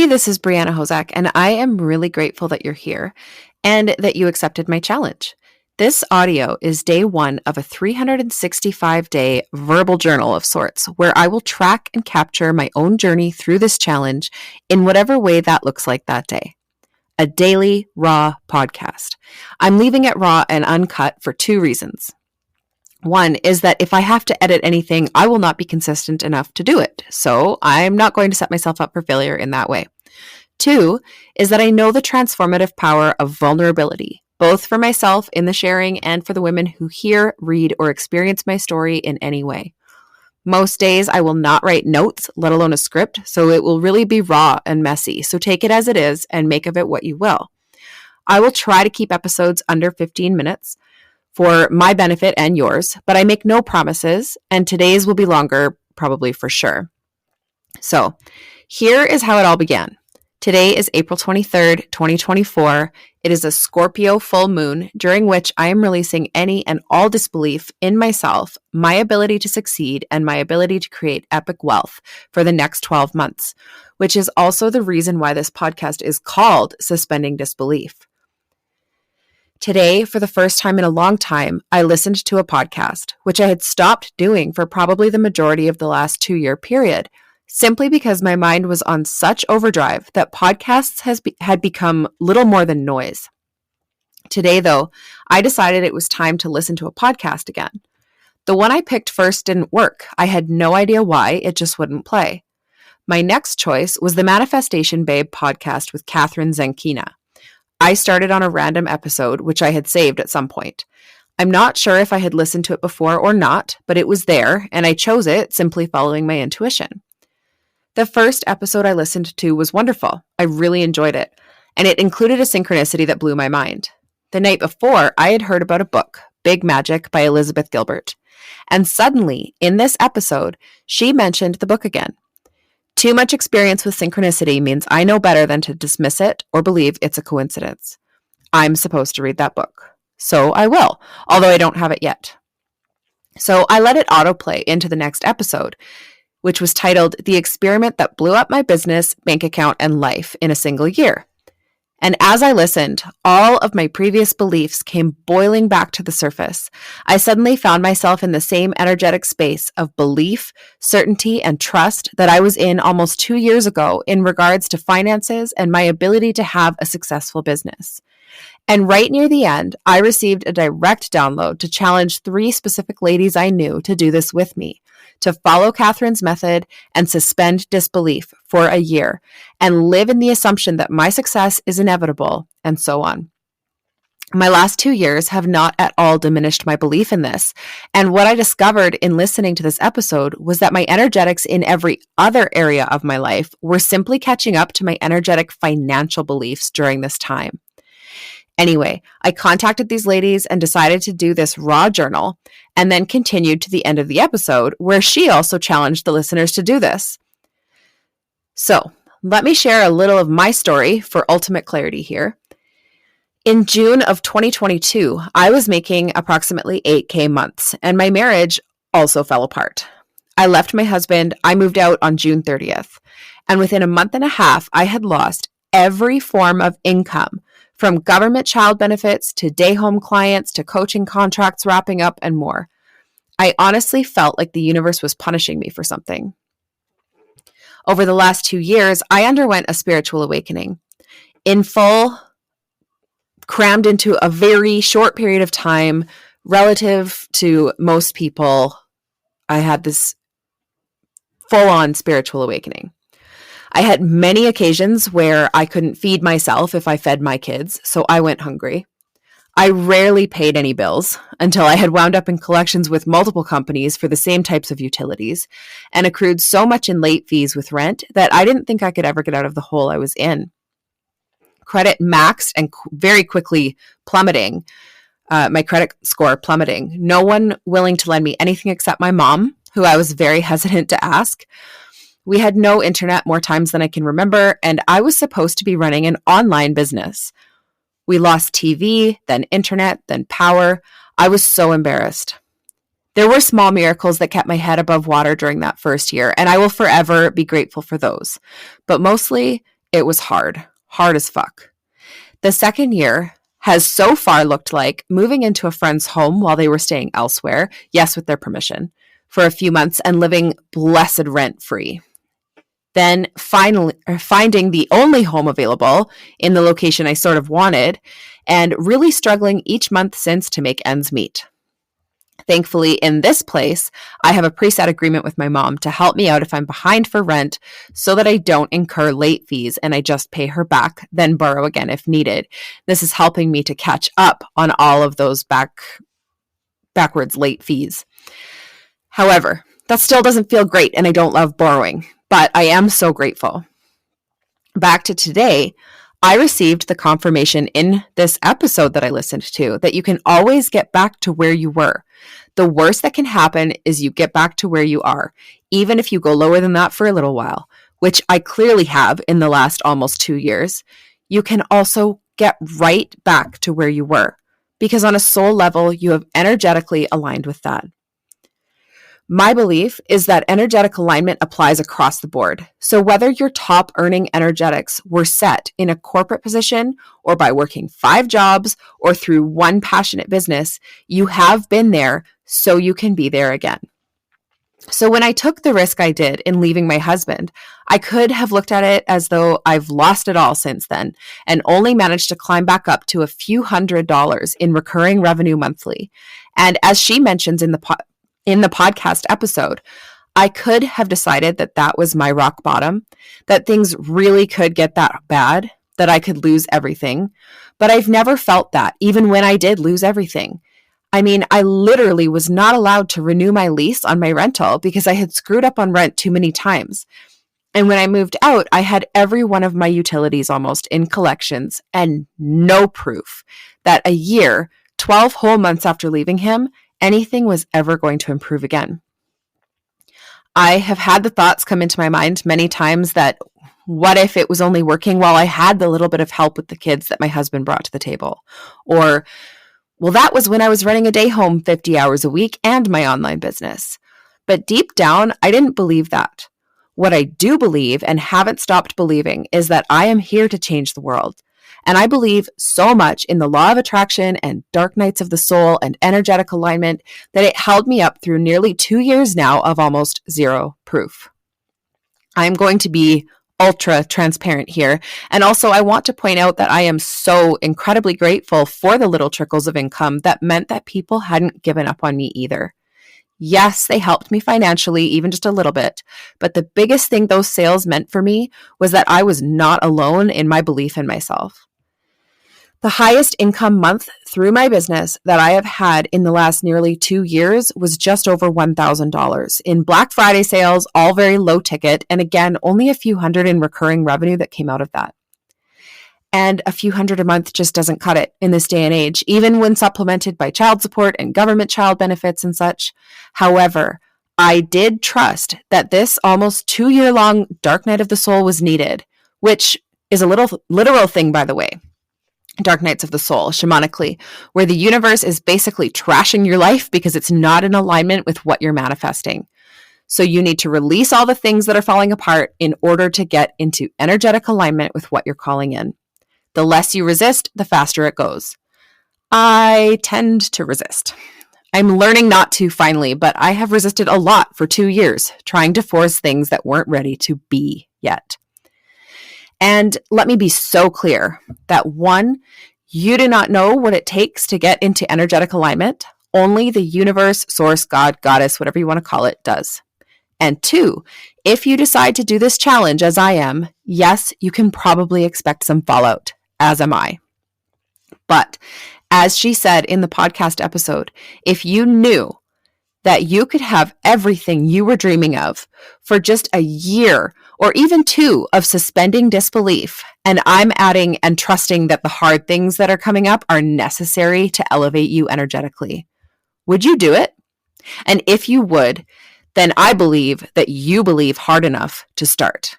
Hey, this is Brianna Hozak, and I am really grateful that you're here and that you accepted my challenge. This audio is day one of a 365-day verbal journal of sorts, where I will track and capture my own journey through this challenge in whatever way that looks like that day. A daily, raw podcast. I'm leaving it raw and uncut for two reasons. One is that if I have to edit anything, I will not be consistent enough to do it. So I'm not going to set myself up for failure in that way. Two is that I know the transformative power of vulnerability, both for myself in the sharing and for the women who hear, read, or experience my story in any way. Most days I will not write notes, let alone a script, so it will really be raw and messy. So take it as it is and make of it what you will. I will try to keep episodes under 15 minutes. For my benefit and yours, but I make no promises, and today's will be longer, probably for sure. So, here is how it all began. Today is April 23rd, 2024. It is a Scorpio full moon, during which I am releasing any and all disbelief in myself, my ability to succeed, and my ability to create epic wealth for the next 12 months, which is also the reason why this podcast is called Suspending Disbelief. Today, for the first time in a long time, I listened to a podcast, which I had stopped doing for probably the majority of the last 2-year period, simply because my mind was on such overdrive that podcasts had become little more than noise. Today, though, I decided it was time to listen to a podcast again. The one I picked first didn't work. I had no idea why, it just wouldn't play. My next choice was the Manifestation Babe podcast with Catherine Zenkina. I started on a random episode, which I had saved at some point. I'm not sure if I had listened to it before or not, but it was there, and I chose it simply following my intuition. The first episode I listened to was wonderful. I really enjoyed it, and it included a synchronicity that blew my mind. The night before, I had heard about a book, Big Magic by Elizabeth Gilbert, and suddenly, in this episode, she mentioned the book again. Too much experience with synchronicity means I know better than to dismiss it or believe it's a coincidence. I'm supposed to read that book. So I will, although I don't have it yet. So I let it autoplay into the next episode, which was titled The Experiment That Blew Up My Business, Bank Account, and Life in a Single Year. And as I listened, all of my previous beliefs came boiling back to the surface. I suddenly found myself in the same energetic space of belief, certainty, and trust that I was in almost 2 years ago in regards to finances and my ability to have a successful business. And right near the end, I received a direct download to challenge 3 specific ladies I knew to do this with me, to follow Catherine's method and suspend disbelief for a year and live in the assumption that my success is inevitable, and so on. My last 2 years have not at all diminished my belief in this. And what I discovered in listening to this episode was that my energetics in every other area of my life were simply catching up to my energetic financial beliefs during this time. Anyway, I contacted these ladies and decided to do this raw journal, and then continued to the end of the episode where she also challenged the listeners to do this. So, let me share a little of my story for ultimate clarity here. In June of 2022, I was making approximately $8,000 months, and my marriage also fell apart. I left my husband. I moved out on June 30th, and within a month and a half, I had lost every form of income, from government child benefits to day home clients to coaching contracts wrapping up and more. I honestly felt like the universe was punishing me for something. Over the last 2 years, I underwent a spiritual awakening. In full, crammed into a very short period of time, relative to most people, I had this full-on spiritual awakening. I had many occasions where I couldn't feed myself if I fed my kids, so I went hungry. I rarely paid any bills until I had wound up in collections with multiple companies for the same types of utilities and accrued so much in late fees with rent that I didn't think I could ever get out of the hole I was in. Credit maxed and very quickly plummeting, my credit score plummeting. No one willing to lend me anything except my mom, who I was very hesitant to ask. We had no internet more times than I can remember, and I was supposed to be running an online business. We lost TV, then internet, then power. I was so embarrassed. There were small miracles that kept my head above water during that first year, and I will forever be grateful for those. But mostly, it was hard as fuck. The second year has so far looked like moving into a friend's home while they were staying elsewhere, yes, with their permission, for a few months and living blessed rent-free. Then finally finding the only home available in the location I sort of wanted, and really struggling each month since to make ends meet. Thankfully, in this place, I have a preset agreement with my mom to help me out if I'm behind for rent so that I don't incur late fees and I just pay her back, then borrow again if needed. This is helping me to catch up on all of those backwards late fees. However, that still doesn't feel great and I don't love borrowing, but I am so grateful. Back to today, I received the confirmation in this episode that I listened to that you can always get back to where you were. The worst that can happen is you get back to where you are, even if you go lower than that for a little while, which I clearly have in the last almost 2 years. You can also get right back to where you were, because on a soul level, you have energetically aligned with that. My belief is that energetic alignment applies across the board. So whether your top earning energetics were set in a corporate position or by working 5 jobs or through one passionate business, you have been there so you can be there again. So when I took the risk I did in leaving my husband, I could have looked at it as though I've lost it all since then and only managed to climb back up to a few $100s in recurring revenue monthly. And as she mentions in the podcast episode, I could have decided that that was my rock bottom, that things really could get that bad, that I could lose everything. But I've never felt that, even when I did lose everything. I mean, I literally was not allowed to renew my lease on my rental because I had screwed up on rent too many times. And when I moved out, I had every one of my utilities almost in collections and no proof that a year, 12 whole months after leaving him, anything was ever going to improve again. I have had the thoughts come into my mind many times that what if it was only working while I had the little bit of help with the kids that my husband brought to the table? Or, well, that was when I was running a day home 50 hours a week and my online business. But deep down, I didn't believe that. What I do believe and haven't stopped believing is that I am here to change the world. And I believe so much in the law of attraction and dark nights of the soul and energetic alignment that it held me up through nearly 2 years now of almost zero proof. I'm going to be ultra transparent here. And also I want to point out that I am so incredibly grateful for the little trickles of income that meant that people hadn't given up on me either. Yes, they helped me financially, even just a little bit. But the biggest thing those sales meant for me was that I was not alone in my belief in myself. The highest income month through my business that I have had in the last nearly 2 years was just over $1,000 in Black Friday sales, all very low ticket, and again, only a few hundred in recurring revenue that came out of that. And a few hundred a month just doesn't cut it in this day and age, even when supplemented by child support and government child benefits and such. However, I did trust that this almost 2-year-long dark night of the soul was needed, which is a literal thing, by the way. Dark nights of the soul, shamanically, where the universe is basically trashing your life because it's not in alignment with what you're manifesting. So you need to release all the things that are falling apart in order to get into energetic alignment with what you're calling in. The less you resist, the faster it goes. I tend to resist. I'm learning not to finally, but I have resisted a lot for 2 years, trying to force things that weren't ready to be yet. And let me be so clear that 1, you do not know what it takes to get into energetic alignment. Only the universe, source, God, goddess, whatever you want to call it, does. And 2, if you decide to do this challenge as I am, yes, you can probably expect some fallout, as am I. But as she said in the podcast episode, if you knew that you could have everything you were dreaming of for just a year or even 2 of suspending disbelief, and I'm adding and trusting that the hard things that are coming up are necessary to elevate you energetically, would you do it? And if you would, then I believe that you believe hard enough to start.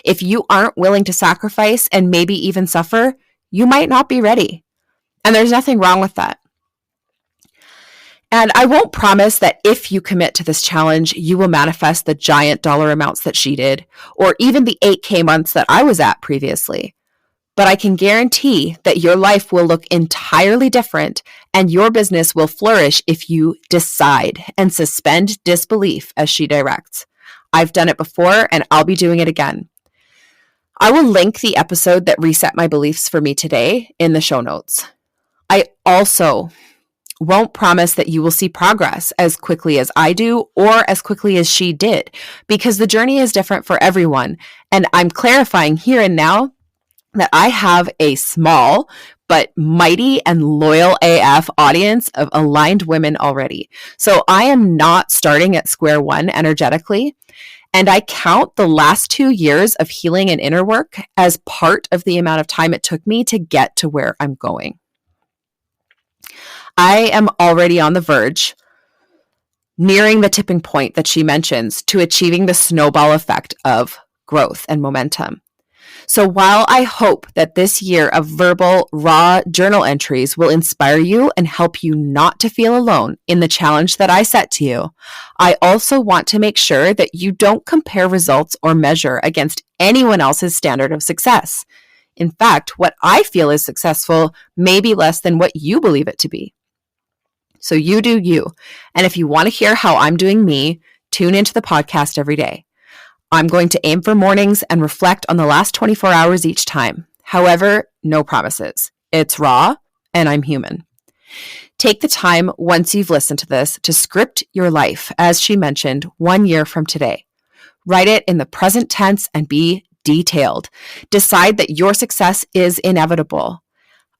If you aren't willing to sacrifice and maybe even suffer, you might not be ready. And there's nothing wrong with that. And I won't promise that if you commit to this challenge, you will manifest the giant dollar amounts that she did, or even the 8K months that I was at previously. But I can guarantee that your life will look entirely different and your business will flourish if you decide and suspend disbelief as she directs. I've done it before and I'll be doing it again. I will link the episode that reset my beliefs for me today in the show notes. I also won't promise that you will see progress as quickly as I do or as quickly as she did, because the journey is different for everyone. And I'm clarifying here and now that I have a small but mighty and loyal AF audience of aligned women already. So I am not starting at square one energetically. And I count the last 2 years of healing and inner work as part of the amount of time it took me to get to where I'm going. I am already on the verge, nearing the tipping point that she mentions, to achieving the snowball effect of growth and momentum. So while I hope that this year of verbal, raw journal entries will inspire you and help you not to feel alone in the challenge that I set to you, I also want to make sure that you don't compare results or measure against anyone else's standard of success. In fact, what I feel is successful may be less than what you believe it to be. So you do you. And if you want to hear how I'm doing me, tune into the podcast every day. I'm going to aim for mornings and reflect on the last 24 hours each time. However, no promises. It's raw and I'm human. Take the time once you've listened to this to script your life, as she mentioned, 1 year from today. Write it in the present tense and be detailed. Decide that your success is inevitable.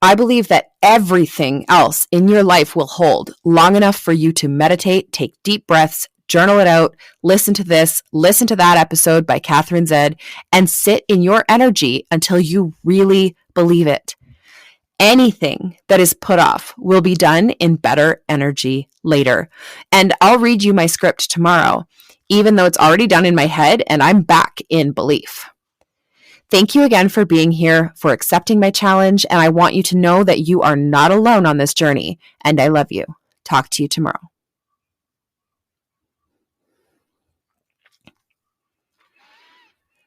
I believe that everything else in your life will hold long enough for you to meditate, take deep breaths, journal it out, listen to this, listen to that episode by Catherine Zed, and sit in your energy until you really believe it. Anything that is put off will be done in better energy later. And I'll read you my script tomorrow, even though it's already done in my head and I'm back in belief. Thank you again for being here, for accepting my challenge, and I want you to know that you are not alone on this journey, and I love you. Talk to you tomorrow.